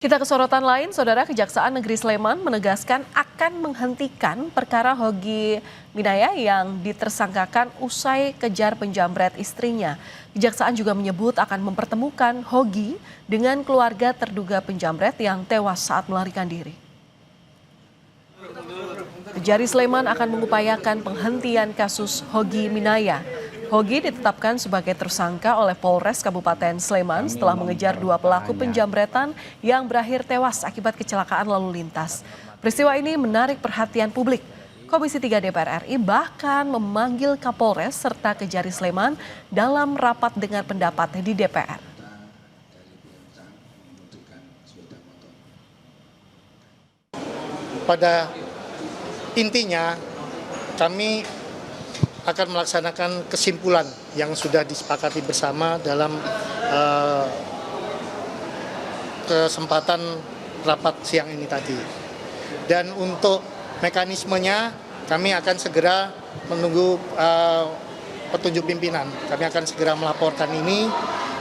Kita ke sorotan lain, Saudara. Kejaksaan Negeri Sleman menegaskan akan menghentikan perkara Hogy Minaya yang ditersangkakan usai kejar penjamret istrinya. Kejaksaan juga menyebut akan mempertemukan Hogy dengan keluarga terduga penjamret yang tewas saat melarikan diri. Kejari Sleman akan mengupayakan penghentian kasus Hogy Minaya. Hogy ditetapkan sebagai tersangka oleh Polres Kabupaten Sleman setelah mengejar dua pelaku penjamretan yang berakhir tewas akibat kecelakaan lalu lintas. Peristiwa ini menarik perhatian publik. Komisi 3 DPR RI bahkan memanggil Kapolres serta Kejari Sleman dalam rapat dengar pendapat di DPR. Pada intinya kami akan melaksanakan kesimpulan yang sudah disepakati bersama dalam kesempatan rapat siang ini tadi. Dan untuk mekanismenya kami akan segera menunggu petunjuk pimpinan. Kami akan segera melaporkan ini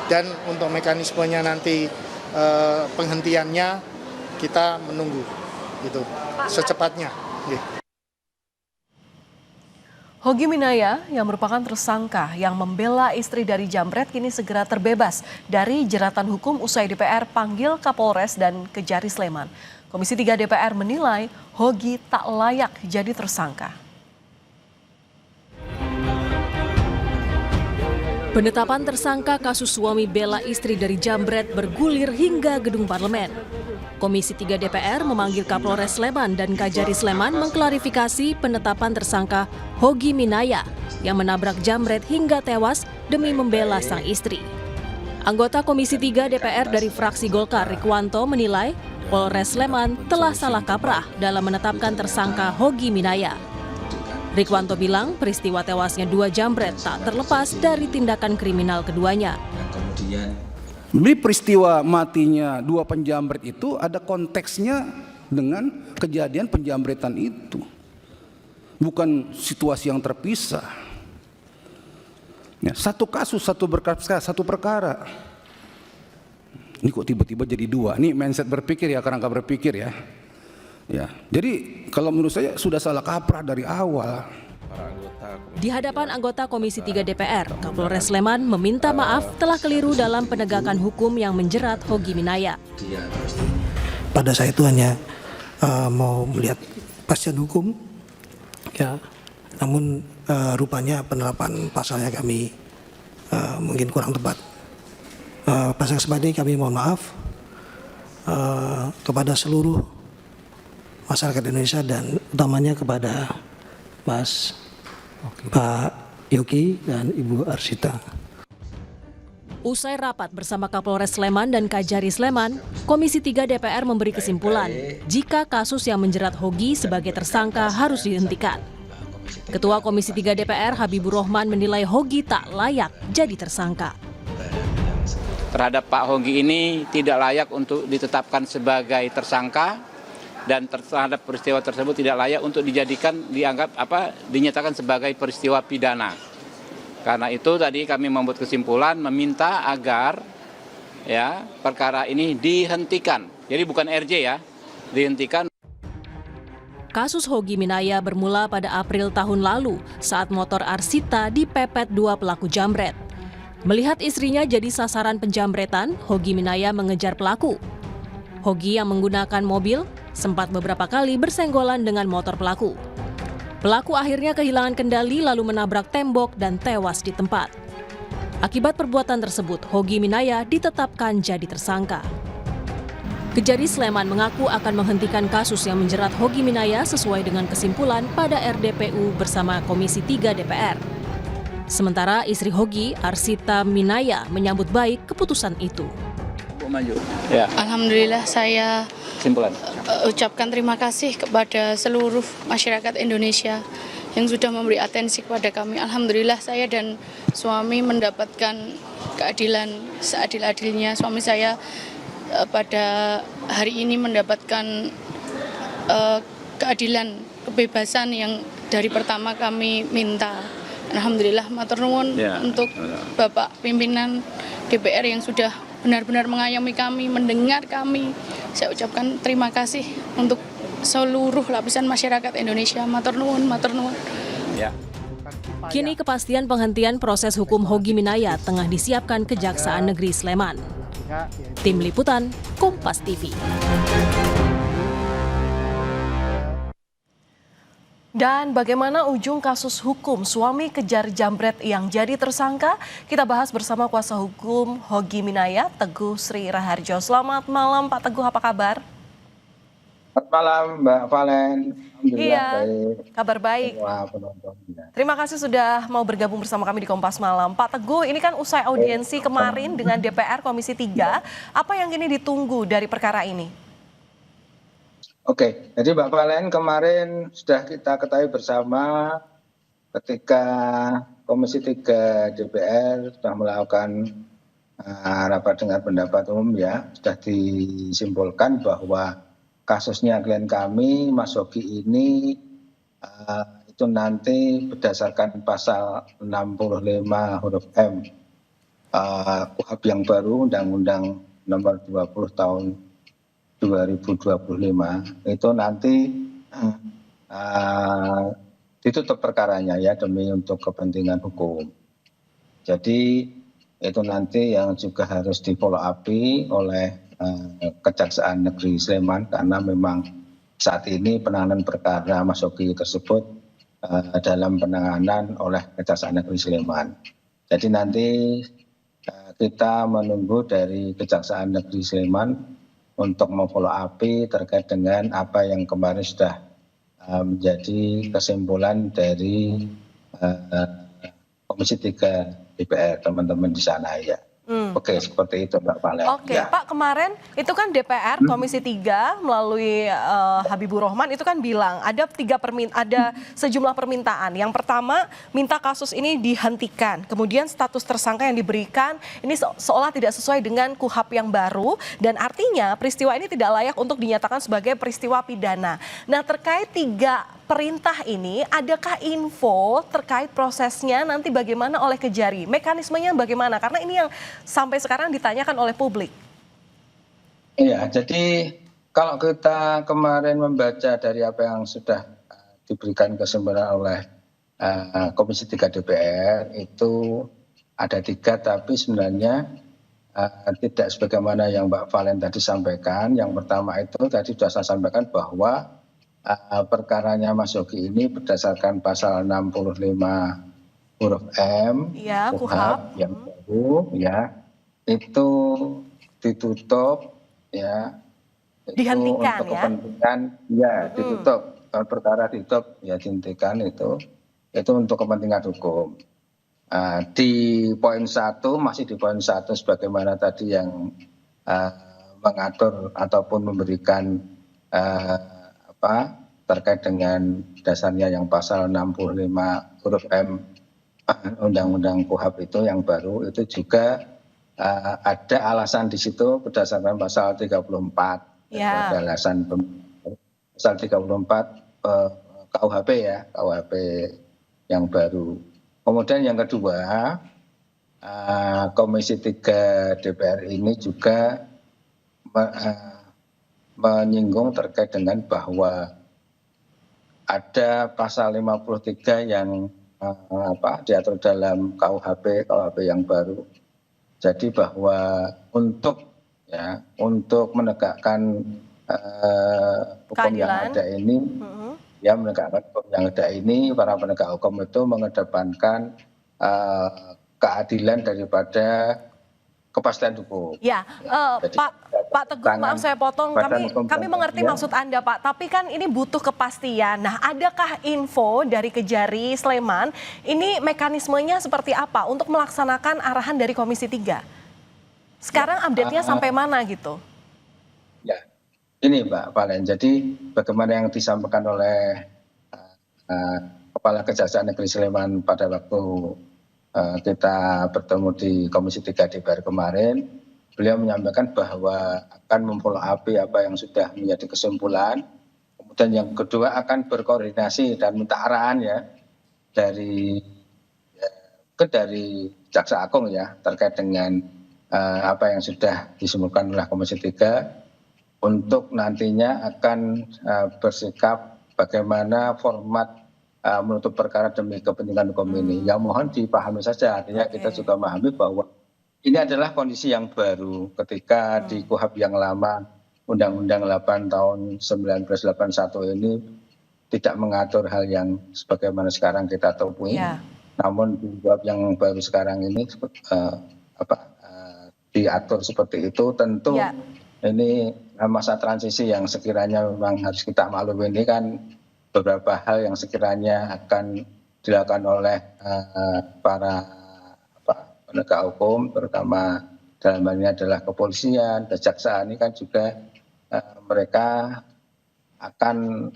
dan untuk mekanismenya nanti penghentiannya kita menunggu gitu secepatnya. Hogy Minaya yang merupakan tersangka yang membela istri dari jambret kini segera terbebas dari jeratan hukum usai DPR panggil Kapolres dan Kejari Sleman. Komisi 3 DPR menilai Hogy tak layak jadi tersangka. Penetapan tersangka kasus suami bela istri dari jambret bergulir hingga gedung parlemen. Komisi 3 DPR memanggil Kapolres Sleman dan Kajari Sleman mengklarifikasi penetapan tersangka Hogy Minaya yang menabrak jambret hingga tewas demi membela sang istri. Anggota Komisi 3 DPR dari fraksi Golkar Rikwanto menilai Polres Sleman telah salah kaprah dalam menetapkan tersangka Hogy Minaya. Rikwanto bilang peristiwa tewasnya dua jambret tak terlepas dari tindakan kriminal keduanya. Jadi peristiwa matinya dua penjamret itu ada konteksnya dengan kejadian penjambretan itu. Bukan situasi yang terpisah. Ya, satu kasus, satu perkara. Ini kok tiba-tiba jadi dua? Ini mindset berpikir ya, kerangka berpikir ya. Ya, jadi kalau menurut saya sudah salah kaprah dari awal. Di hadapan anggota Komisi 3 DPR, Kapolres Sleman meminta maaf telah keliru dalam penegakan hukum yang menjerat Hogy Minaya. Pada saya itu hanya mau melihat kepastian hukum, ya. Namun rupanya penerapan pasalnya kami mungkin kurang tepat. Pasal sebadi kami mohon maaf kepada seluruh masyarakat Indonesia dan utamanya kepada Pak Yogi dan Ibu Arsita. Usai rapat bersama Kapolres Sleman dan Kajari Sleman, Komisi 3 DPR memberi kesimpulan jika kasus yang menjerat Hogy sebagai tersangka harus dihentikan. Ketua Komisi 3 DPR Habibur Rahman menilai Hogy tak layak jadi tersangka. Terhadap Pak Hogy ini tidak layak untuk ditetapkan sebagai tersangka. Dan terhadap peristiwa tersebut tidak layak untuk dinyatakan sebagai peristiwa pidana. Karena itu tadi kami membuat kesimpulan meminta agar ya perkara ini dihentikan. Jadi bukan RJ ya, dihentikan. Kasus Hogy Minaya bermula pada April tahun lalu saat motor Arsita dipepet dua pelaku jambret. Melihat istrinya jadi sasaran penjambretan, Hogy Minaya mengejar pelaku. Hogy yang menggunakan mobil sempat beberapa kali bersenggolan dengan motor pelaku. Pelaku akhirnya kehilangan kendali lalu menabrak tembok dan tewas di tempat. Akibat perbuatan tersebut, Hogy Minaya ditetapkan jadi tersangka. Kejari Sleman mengaku akan menghentikan kasus yang menjerat Hogy Minaya sesuai dengan kesimpulan pada RDPU bersama Komisi 3 DPR. Sementara istri Hogy, Arsita Minaya, menyambut baik keputusan itu. Maju. Ya. Alhamdulillah saya Kesimpulan. Ucapkan terima kasih kepada seluruh masyarakat Indonesia yang sudah memberi atensi kepada kami. Alhamdulillah saya dan suami mendapatkan keadilan seadil-adilnya. Suami saya pada hari ini mendapatkan keadilan, kebebasan yang dari pertama kami minta. Alhamdulillah matur nuwun untuk Bapak pimpinan DPR yang sudah benar-benar mengayomi kami, mendengar kami. Saya ucapkan terima kasih untuk seluruh lapisan masyarakat Indonesia. Matur nuwun, matur nuwun. Ya. Kini kepastian penghentian proses hukum Hogi Minaya tengah disiapkan Kejaksaan Negeri Sleman. Tim Liputan, Kompas TV. Dan bagaimana ujung kasus hukum suami kejar jambret yang jadi tersangka? Kita bahas bersama kuasa hukum Hogi Minaya, Teguh Sri Raharjo. Selamat malam Pak Teguh, apa kabar? Selamat malam Mbak Valen. Alhamdulillah Iya, baik. kabar baik. Semua penontonnya. Terima kasih sudah mau bergabung bersama kami di Kompas Malam. Pak Teguh, ini kan usai audiensi kemarin dengan DPR Komisi 3. Apa yang kini ditunggu dari perkara ini? Oke, jadi Mbak Valen kemarin sudah kita ketahui bersama ketika Komisi 3 DPR sudah melakukan rapat dengar pendapat umum ya, sudah disimpulkan bahwa kasusnya klien kami Mas Hogi ini itu nanti berdasarkan pasal 65 huruf M KUHP yang baru Undang-Undang Nomor 20 Tahun 2025 itu nanti ditutup perkaranya ya demi untuk kepentingan hukum. Jadi itu nanti yang juga harus di follow up oleh Kejaksaan Negeri Sleman karena memang saat ini penanganan perkara Mas Hogi tersebut dalam penanganan oleh Kejaksaan Negeri Sleman. Jadi nanti kita menunggu dari Kejaksaan Negeri Sleman untuk memfollow up terkait dengan apa yang kemarin sudah menjadi kesimpulan dari Komisi 3 DPR teman-teman di sana ya. Oke, seperti itu Mbak Valen. Oke, ya. Pak, kemarin itu kan DPR Komisi 3 melalui Habibur Rahman itu kan bilang ada ada sejumlah permintaan. Yang pertama, minta kasus ini dihentikan. Kemudian status tersangka yang diberikan ini seolah tidak sesuai dengan KUHP yang baru dan artinya peristiwa ini tidak layak untuk dinyatakan sebagai peristiwa pidana. Nah, terkait 3 perintah ini, adakah info terkait prosesnya nanti bagaimana oleh Kejari? Mekanismenya bagaimana? Karena ini yang sampai sekarang ditanyakan oleh publik. Iya, jadi kalau kita kemarin membaca dari apa yang sudah diberikan kesimpulan oleh Komisi 3 DPR, itu ada 3, tapi sebenarnya tidak sebagaimana yang Mbak Valen tadi sampaikan. Yang pertama itu tadi sudah saya sampaikan bahwa perkaranya Mas Hogi ini berdasarkan pasal 65 huruf M Ya, KUHP yang baru ya itu ditutup ya itu Dihentikan untuk ya? kepentingan ya ditutup perkara ditutup ya dihentikan itu untuk kepentingan hukum. Di poin 1 masih di poin 1 sebagaimana tadi yang mengatur ataupun memberikan terkait dengan dasarnya yang pasal 65 huruf M Undang-Undang KUHP itu yang baru itu juga ada alasan di situ berdasarkan pasal 34 Ya. ada alasan pasal 34 KUHP ya KUHP yang baru. Kemudian yang kedua Komisi 3 DPR ini juga menyinggung terkait dengan bahwa ada pasal 53 yang diatur dalam KUHP yang baru. Jadi bahwa untuk menegakkan hukum yang ada ini, ya menegakkan hukum yang ada ini, para penegak hukum itu mengedepankan keadilan daripada kepastian hukum. Ya, Pak Teguh, maaf saya potong. Kami mengerti maksud Anda, Pak. Tapi kan ini butuh kepastian. Nah, adakah info dari Kejari Sleman? Ini mekanismenya seperti apa untuk melaksanakan arahan dari Komisi 3? Sekarang update-nya sampai mana gitu? Ya, ini Mbak Valen. Jadi bagaimana yang disampaikan oleh Kepala Kejaksaan Negeri Sleman pada waktu kita bertemu di Komisi 3 DPR kemarin, beliau menyampaikan bahwa akan memfollow up apa yang sudah menjadi kesimpulan. Kemudian yang kedua akan berkoordinasi dan minta arahan ya dari Jaksa Agung ya terkait dengan apa yang sudah disimpulkan oleh Komisi 3 untuk nantinya akan bersikap bagaimana format menutup perkara demi kepentingan hukum ini. Yang mohon dipahami saja, artinya kita juga memahami bahwa ini adalah kondisi yang baru ketika di KUHP yang lama Undang-Undang 8 tahun 1981 ini tidak mengatur hal yang sebagaimana sekarang kita temui. Namun di KUHP yang baru sekarang ini diatur seperti itu, tentu ini masa transisi yang sekiranya memang harus kita maklumi. Ini kan beberapa hal yang sekiranya akan dilakukan oleh para penegak hukum, terutama dalam hal ini adalah kepolisian, kejaksaan, ini kan juga mereka akan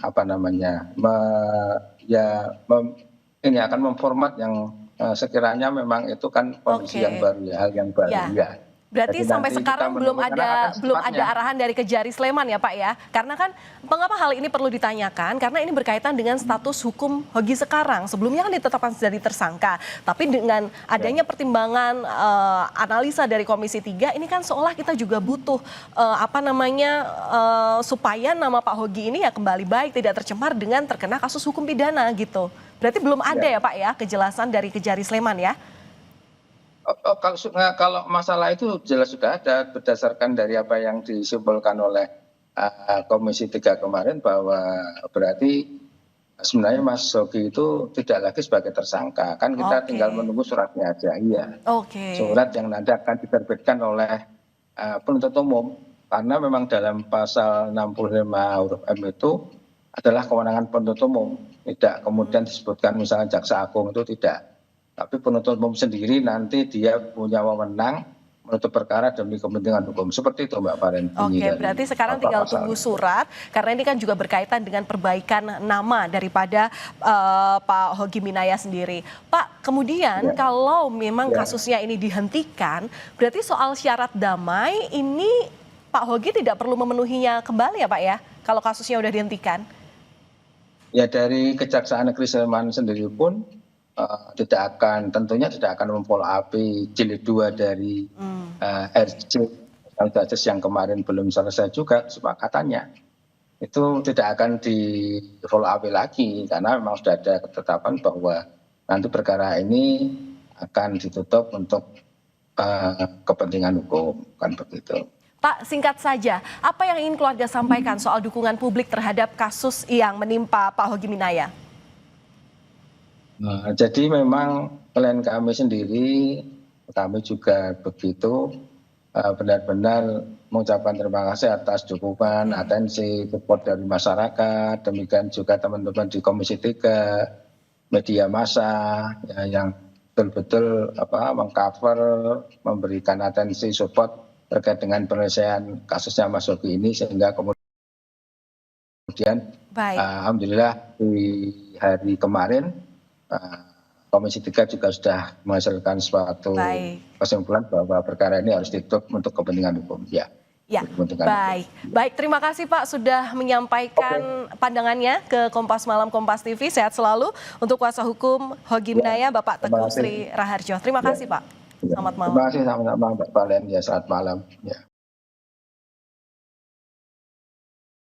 ini akan memformat yang sekiranya memang itu kan kondisi yang baru, hal yang baru ya. Berarti sampai sekarang belum ada arahan dari Kejari Sleman ya Pak ya? Karena kan mengapa hal ini perlu ditanyakan? Karena ini berkaitan dengan status hukum Hogi sekarang. Sebelumnya kan ditetapkan jadi tersangka, tapi dengan adanya pertimbangan analisa dari Komisi 3, ini kan seolah kita juga butuh supaya nama Pak Hogi ini ya kembali baik, tidak tercemar dengan terkena kasus hukum pidana gitu. Berarti belum ada ya Pak ya kejelasan dari Kejari Sleman ya? Kalau masalah itu jelas sudah ada berdasarkan dari apa yang disimpulkan oleh Komisi 3 kemarin, bahwa berarti sebenarnya Mas Hogi itu tidak lagi sebagai tersangka. Kan kita tinggal menunggu suratnya aja. Iya. Surat yang nanti akan diterbitkan oleh penuntut umum. Karena memang dalam pasal 65 huruf M itu adalah kewenangan penuntut umum. Tidak kemudian disebutkan misalnya jaksa agung, itu tidak. Tapi penuntut umum sendiri nanti dia punya wewenang menutup perkara demi kepentingan hukum. Seperti itu Mbak Faren. Berarti sekarang tinggal tunggu surat, karena ini kan juga berkaitan dengan perbaikan nama daripada Pak Hogi Minaya sendiri. Pak, kemudian kalau memang kasusnya ini dihentikan, berarti soal syarat damai ini Pak Hogi tidak perlu memenuhinya kembali ya Pak ya, kalau kasusnya udah dihentikan? Ya, dari Kejaksaan Negeri Sleman sendiri pun tentunya tidak akan memfollow up jilid 2 dari RJ yang kemarin belum selesai juga kesepakatannya. Itu tidak akan di follow up lagi, karena memang sudah ada ketetapan bahwa nanti perkara ini akan ditutup untuk kepentingan hukum, kan begitu. Pak, singkat saja, apa yang ingin keluarga sampaikan soal dukungan publik terhadap kasus yang menimpa Pak Hogi Minaya? Jadi memang klien kami sendiri, kami juga begitu benar-benar mengucapkan terima kasih atas dukungan, atensi, support dari masyarakat, demikian juga teman-teman di Komisi 3, media massa yang betul-betul mengcover, memberikan atensi, support terkait dengan penyelesaian kasusnya Mas Hogi ini, sehingga kemudian alhamdulillah di hari kemarin Komisi 3 juga sudah menghasilkan suatu kesimpulan bahwa perkara ini harus ditutup untuk kepentingan hukum. Baik, terima kasih Pak sudah menyampaikan pandangannya ke Kompas Malam Kompas TV. Sehat selalu untuk kuasa hukum Hogi Minaya, Bapak Teguh Sri Raharjo. Terima kasih Pak. Selamat malam. Terima kasih, sama-sama Mbak Valen. Ya, selamat malam. Ya.